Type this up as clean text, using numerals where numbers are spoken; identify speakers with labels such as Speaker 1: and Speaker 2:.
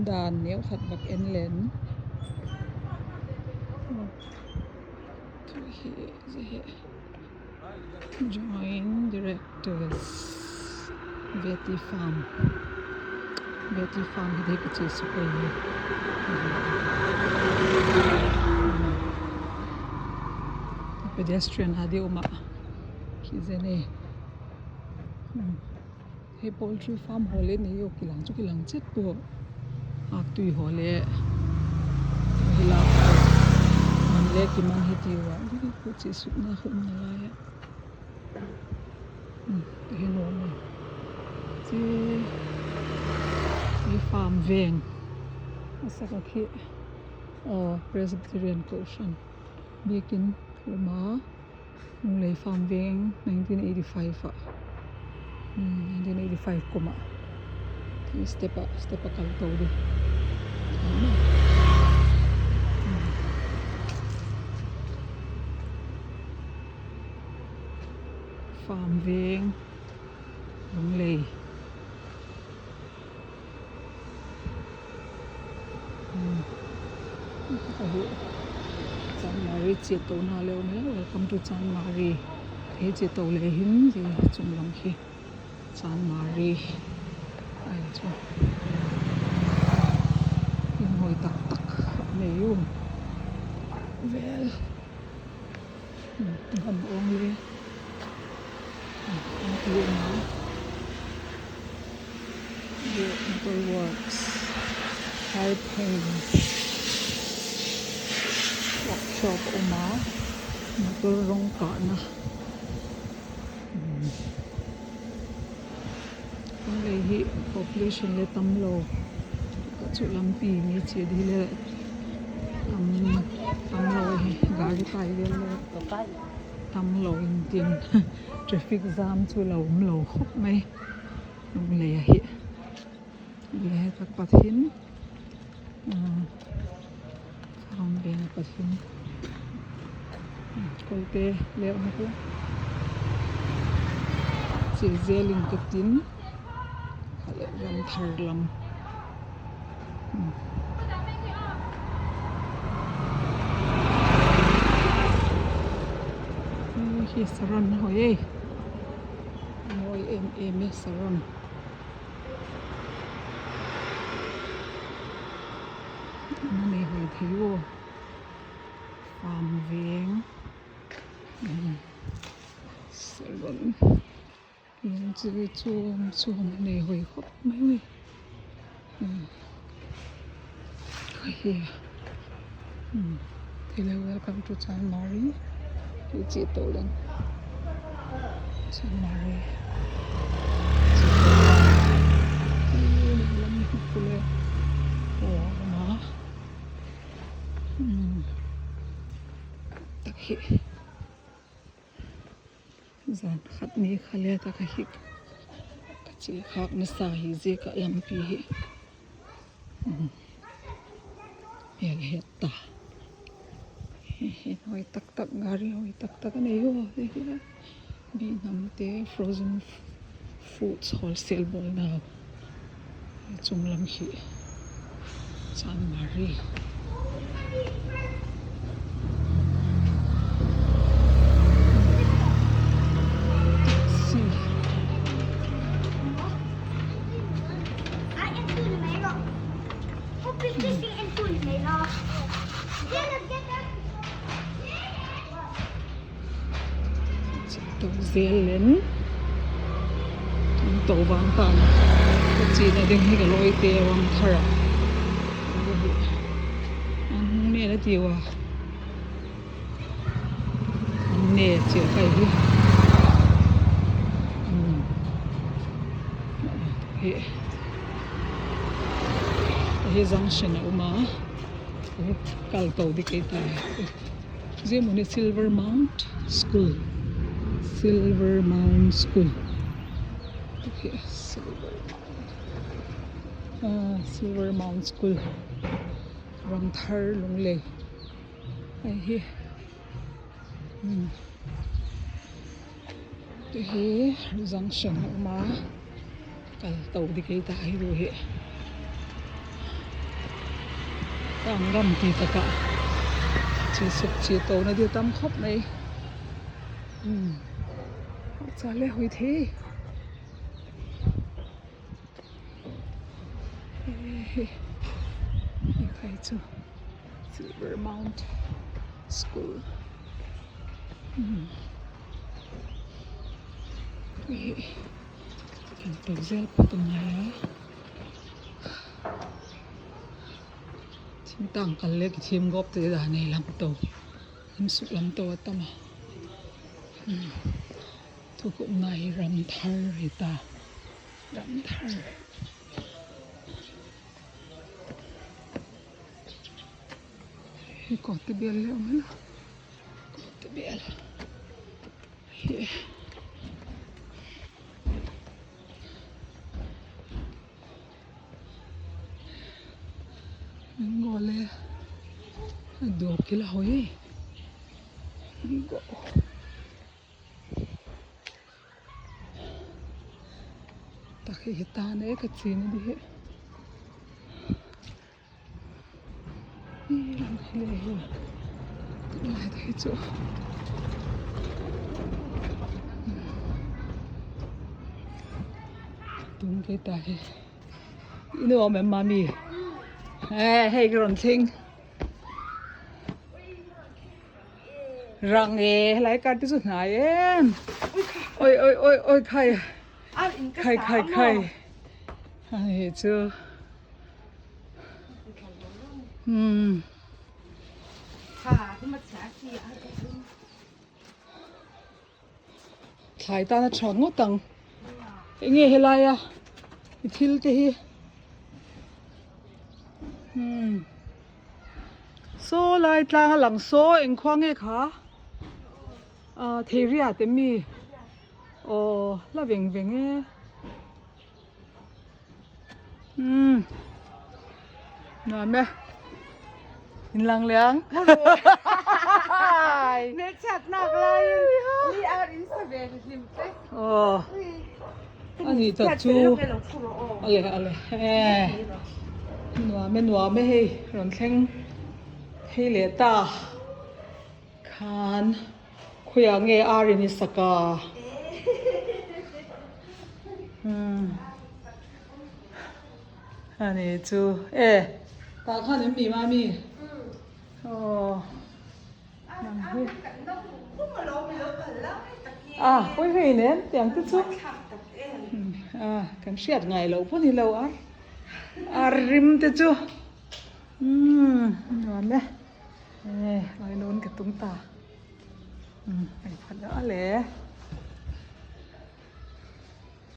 Speaker 1: đàn nếu khát bạc en lên join directors Betty Farm thì cái chữ số này pedestrian adi uma khi này he poultry farm hole ni yo kilang chết po tùy hole hila man le ki man he tiwa di ko chi su na khum na la ya he no mo chi ni farm veng asa ka khi Presbyterian Caution bikin rumah mulai farm veng 1985 1985 kuma thì step kal to di farm veng mulai Chan Mari che to na leo ne welcome to Chan Mari he che to le hin ji chung lam khi Chan Mari ai chu in hoi tak ne yum vel gam ong le you know the motor works piping workshop uma motor rong ka na le hi population le tamlo ka chu lampi ni che di le tamlo hi gari tai le tamlo in tin traffic jam chu lo khop mai lung le hi le tak pathin farm veng pathin kolte le on ko che zeling ka tin khale ram thar lam hi saran hoye moi em saran nani hoi thiyo farm veng saran lung chi chum ne hoi khop mai oi here hello welcome to Chan Mari chị tổ lên Chan Mari nó tak hi zan khat ni khale tak hi ka chi khak na sa hi je ka lampi hi ya heta hoi tak gari hoi tak nei ho bi namte frozen foods wholesale bol na chung lam hi Chan Mari zel len to wang tan ko chi na ding hi ka loi te wang thara an me la ti wa ne che kai hi he junction uma kal to di kai ta je mone Silver Mount School okay Silver Mount School ram thar lung le ai hi to he junction ma kal to di kai ta ai ro he đang gầm thì tất cả chỉ sụp chỉ tổ nó đi tâm khóc này chả lẽ hồi thế như khai chứ Silvermount School Ang pagzel pa ito ngayon Tintang kalek Tim gop to da nei lam to Him suk lam to atama Tu cũng nai ram thar hita Ram thar Hi ko te bel le mala Ko te bel Hi Ngole Dua kila hoye Go Tak hita ne kecil ni dia Lang hele Lai tak hicu Tung kita he Ini om mami Hey gron thing Răng ê lấy cái tí chút này em Ôi ôi ôi ôi khai khai khai khai Ai chưa Khai ta nó chọn ngốt tầng Nghe hê lai à Thil thế hi So lai tlang lang so eng khoang e kha theria te mi o la veng veng e na me in lang liang
Speaker 2: Ne chat nak lain. Ni ar in seven limte.
Speaker 1: Ani ta chu ale Nua me hei ron thleng hei le ta khan khuya nge arini saka Ani chu ta khan em mi mami ôi hei nè tiếng tức chu kan siat ngai lo pho ni lo rim te chu ngon đấy nói nôn cái tung ta phải phát đó lẽ